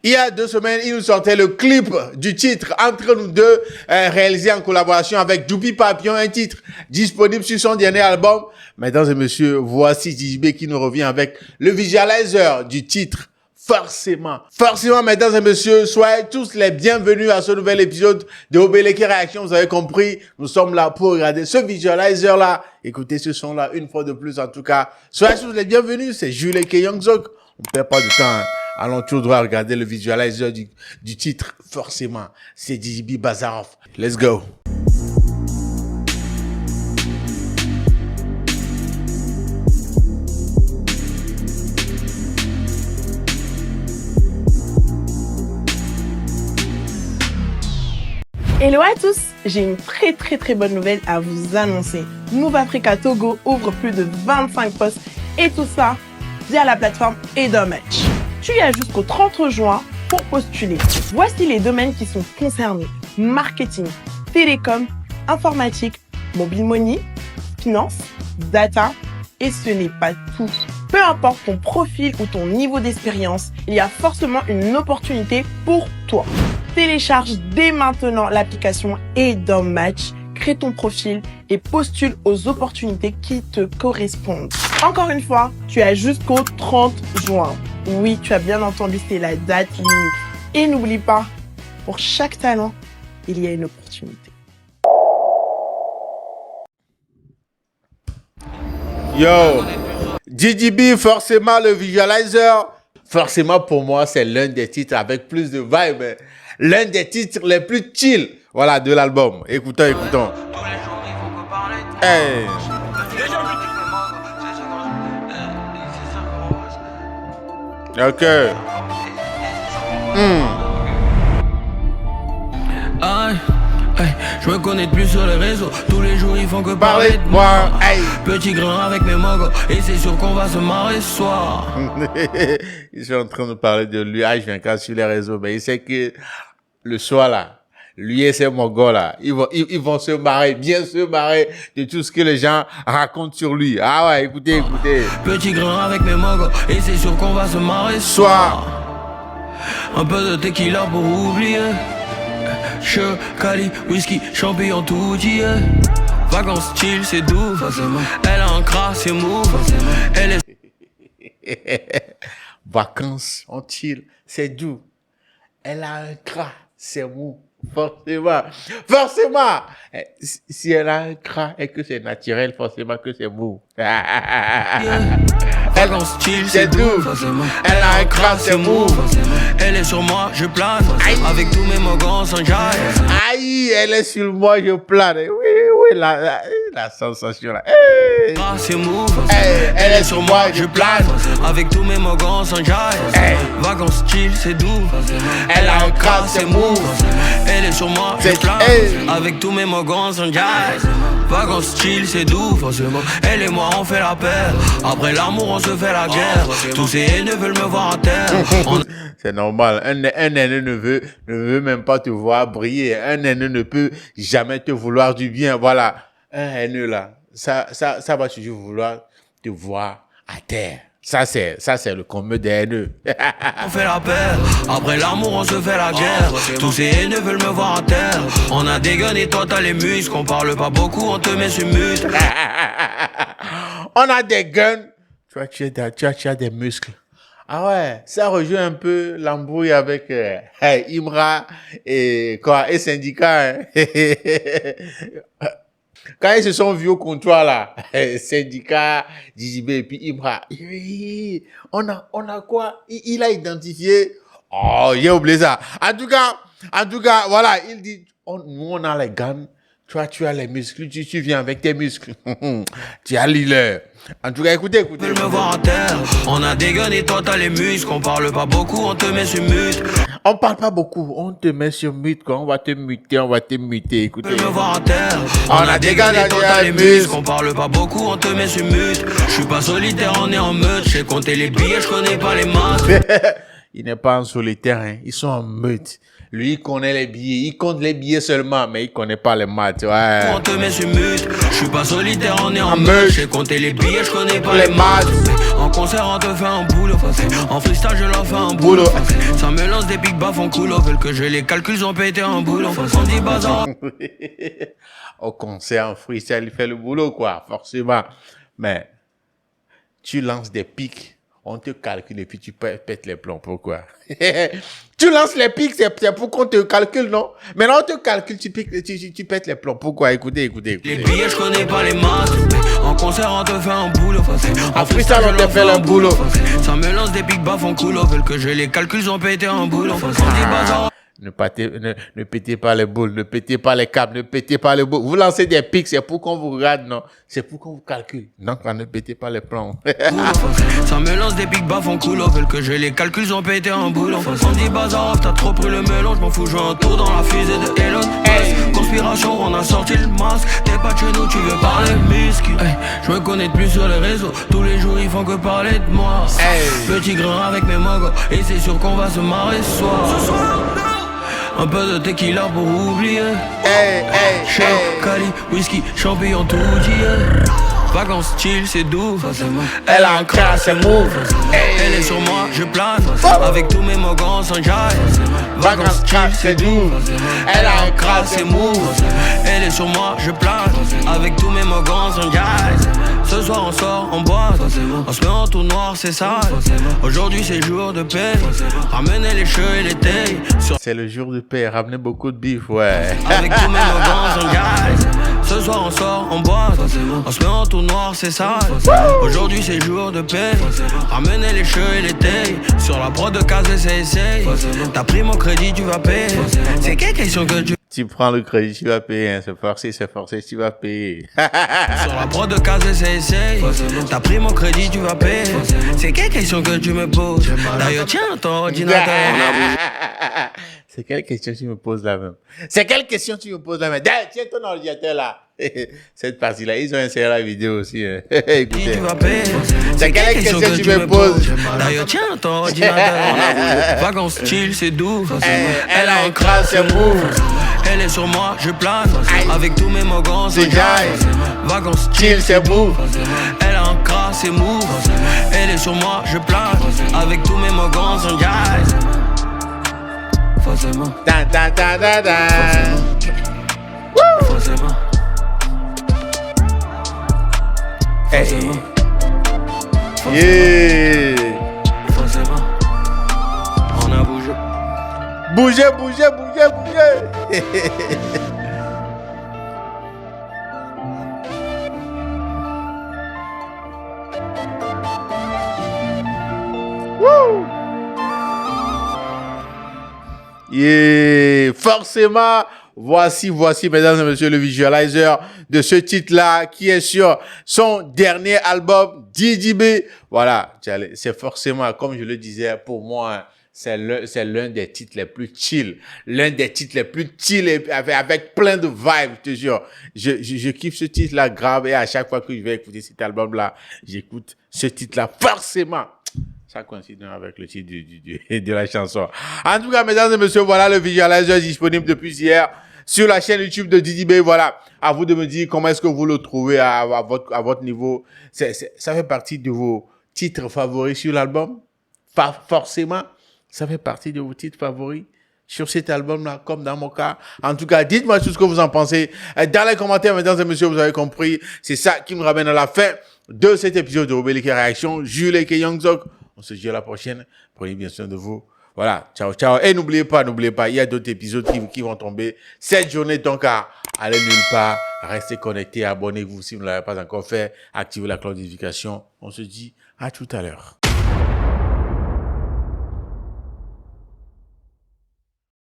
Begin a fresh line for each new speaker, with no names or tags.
Il y a 2 semaines, il nous sortait le clip du titre entre nous deux, réalisé en collaboration avec Doupi Papillon, un titre disponible sur son dernier album. Mesdames et messieurs, voici JB qui nous revient avec le visualizer du titre. Forcément, mesdames et messieurs, soyez tous les bienvenus à ce nouvel épisode de Obeleke Réaction. Vous avez compris, nous sommes là pour regarder ce visualizer-là. Écoutez ce son-là une fois de plus, en tout cas. Soyez tous les bienvenus, c'est Juleke Youngzok. On ne perd pas de temps, hein. Allons tout droit regarder le visualizer du titre. Forcément, c'est JB Bazarov. Let's go.
Hello à tous, j'ai une très bonne nouvelle à vous annoncer. Move Africa Togo ouvre plus de 25 postes et tout ça via la plateforme Edommatch. Tu y as jusqu'au 30 juin pour postuler. Voici les domaines qui sont concernés. Marketing, télécom, informatique, mobile money, finance, data et ce n'est pas tout. Peu importe ton profil ou ton niveau d'expérience, il y a forcément une opportunité pour toi. Télécharge dès maintenant l'application Edommatch, crée ton profil et postule aux opportunités qui te correspondent. Encore une fois, tu as jusqu'au 30 juin. Oui, tu as bien entendu, c'est la date limite. Et n'oublie pas, pour chaque talent, il y a une opportunité.
Yo, JB, forcément le visualizer. Forcément pour moi, c'est l'un des titres avec plus de vibe. L'un des titres les plus chill, voilà, de l'album. Écoutons. Hey. Ok.
Je me connais plus sur les réseaux. Tous les jours ils font que parler de moi.
Hey.
Petit grain avec mes mogos. Et c'est sûr qu'on va se marrer ce soir.
Ils sont en train de parler de lui H24 sur les réseaux. Mais il sait que le soir là, lui et ses mogos là, ils vont se marrer, bien se marrer de tout ce que les gens racontent sur lui. Ah ouais, écoutez.
Petit grain avec mes mogos. Et c'est sûr qu'on va se marrer ce soir. Un peu de tequila pour oublier. Che, Cali, whisky, champignon, tout dit. Vacances chill, c'est doux. Forcément. Elle a un crasse, c'est mou. Forcément. Elle est...
Vacances, on chill, c'est doux. Elle a un crasse, c'est mou. Forcément. Si elle a un crasse et que c'est naturel, forcément que c'est mou.
Vacances chill, c'est doux. Forcément.
Elle a un crasse, c'est mou.
Elle est sur moi, je plane. Avec tous mes mogons sans jaille.
Aïe, elle est sur moi, je plane. Oui, la sensation là. Hey.
C'est mou.
Hey, elle est sur moi, je plane.
Avec tous mes mogons sans jaille.
Hey.
Vacances chill, c'est doux.
Elle a un crasse, c'est mou.
Elle est sur moi, je plane.
Hey.
Avec tous mes mogons sans jaille. Vacances chill, c'est doux, forcément. Elle et moi, on fait la paire. Après l'amour, on se fait la guerre. Tous ces haineux veulent me voir à terre.
C'est normal. Un haineux ne veut même pas te voir briller. Un haineux ne peut jamais te vouloir du bien. Voilà. Un haineux là, ça va toujours vouloir te voir à terre. Ça c'est le commun des haineux.
On fait la paire. Après l'amour, on se fait la guerre. Tous ces haineux veulent me voir à terre. On a des guns et toi t'as les muscles. On parle pas beaucoup, on te met sur mute.
On a des guns. Tu as des muscles. Ah ouais, ça rejoint un peu l'embrouille avec Imra et Syndicat. Hein. Quand ils se sont vus au comptoir là, Syndicat, JB et puis Imra, on a quoi? Il a identifié. Oh, j'ai oublié ça. En tout cas, voilà, il dit, nous on a les guns. Toi, tu as les muscles, tu viens avec tes muscles. Tu as l'île. En tout cas, écoutez.
Me voir à terre. On a des guns et toi t'as les muscles. On parle pas beaucoup, on te met sur mute.
On parle pas beaucoup, on te met sur mute. Quand on va te muter, écoutez.
Me voir à terre.
On a des guns et toi t'as les muscles.
On parle pas beaucoup, on te met sur mute. Je suis pas solitaire, on est en meute. J'ai compté les billets, je connais pas les maths.
Il n'est pas en solitaire, hein. Ils sont en meute. Lui, il connaît les billets. Il compte les billets seulement, mais il connaît pas les maths. Ouais.
On te met sur mute. Je suis pas solitaire, on est en meute. J'ai compté les billets, je connais pas les maths. En concert on te fait un boulot. En freestyle je leur fais un boulot. Ça me lance des big baffes en coulo. Veulent que je les calcule, ils ont pété un boulot. On dit bazar.
Au concert, en freestyle, il fait le boulot, quoi, forcément. Mais tu lances des pics, on te calcule et puis tu pètes les plombs. Pourquoi? Tu lances les pics, c'est pour qu'on te calcule, non? Maintenant, on te calcule, tu pètes les plombs. Pourquoi? Écoutez.
Les billets, je connais pas les maths. En concert, on te fait un boulot.
En freestyle, on te fait un boulot.
Ça me lance des pics baffes en coulo. Veulent que je les calcule, ils ont pété un boulot. On dit bazar.
Ne pétez pas les boules, ne pétez pas les câbles, ne pétez pas les boules. Vous lancez des pics, c'est pour qu'on vous regarde, non? C'est pour qu'on vous calcule. Donc, ne pétez pas les plombs.
Ça me lance des pics baffes en coulo. Veulent que je les calcule, ils ont pété un boulot. On dit bazar, t'as trop pris le mélange. M'en fous, je un tour dans la fusée de Elon. Hey. Conspiration, on a sorti le masque. T'es pas de chez nous, tu veux parler whisky. Hey. Je me connais de plus sur les réseaux. Tous les jours, ils font que parler de moi. Hey. Petit grain avec mes mogos. Et c'est sûr qu'on va se marrer ce soir. Un peu de tequila pour oublier. Cali, whisky, champignon, tout dit. Vacances chill, c'est doux. Elle a un crash, c'est move. Elle est sur moi, je plane. Avec tous mes mogons sans jaille. Vacances chill, c'est doux. Elle a un crash, c'est move. Elle est sur moi, je plane. Avec tous mes mogons sans jaille. Ce soir on sort, on boit. On se met en tout noir, c'est ça. Aujourd'hui c'est jour de paix. Ramenez les cheveux et les tailles.
C'est le jour de paix, ramenez beaucoup de bif, ouais.
Avec tous mes mogons sans jaille. Ce soir on sort, on boit. On se met en tout noir, c'est ça. Aujourd'hui c'est jour de paix. Ramenez les cheveux et les tailles. Sur la prod de case, c'est. T'as pris mon crédit, tu vas payer. C'est quelle question que
tu prends le crédit, tu vas payer. Hein. C'est forcé, tu vas payer.
Sur la prod de case, c'est. T'as pris mon crédit, tu vas payer. C'est quelle question que tu me poses? D'ailleurs, tiens, ton ordinateur.
C'est quelle question tu me poses là même? C'est quelle question tu me poses là même? Tiens ton ordinateur là. Cette partie-là, ils ont inséré la vidéo aussi. Hein. Écoutez. C'est quelle question que tu me poses?
D'ailleurs, tiens ton ordinateur. Vacances chill, c'est doux.
Elle a un crash, c'est move.
Elle est sur moi, je plane. Avec tous mes mogons, c'est jaille. Vacances
chill, c'est move.
Elle a un crash, c'est move. Elle est sur moi, je plane. Avec tous mes mogons, c'est jaille. Forcément. Forcément.
Hey. Yeah.
Forcément. On a bougé.
Bougez. Woo. Yeah. Forcément. Voici, mesdames et messieurs, le visualizer de ce titre-là qui est sur son dernier album, DJB. Voilà, c'est forcément, comme je le disais, pour moi, c'est l'un des titres les plus chill. L'un des titres les plus chill avec plein de vibes, je te jure. Je kiffe ce titre-là grave et à chaque fois que je vais écouter cet album-là, j'écoute ce titre-là forcément. Ça coïncide avec le titre de la chanson. En tout cas, mesdames et messieurs, voilà le visualizer disponible depuis hier sur la chaîne YouTube de DJB. Voilà, à vous de me dire comment est-ce que vous le trouvez à votre niveau. Ça fait partie de vos titres favoris sur l'album. Forcément, ça fait partie de vos titres favoris sur cet album-là, comme dans mon cas. En tout cas, dites-moi tout ce que vous en pensez. Dans les commentaires, mesdames et messieurs, vous avez compris. C'est ça qui me ramène à la fin de cet épisode de Rebelle Réaction. Jules et Youngzok. On se dit à la prochaine. Prenez bien soin de vous. Voilà. Ciao. Et n'oubliez pas, il y a d'autres épisodes qui vont tomber cette journée. Donc, allez nulle part. Restez connectés. Abonnez-vous si vous ne l'avez pas encore fait. Activez la cloche de notification. On se dit à tout à l'heure.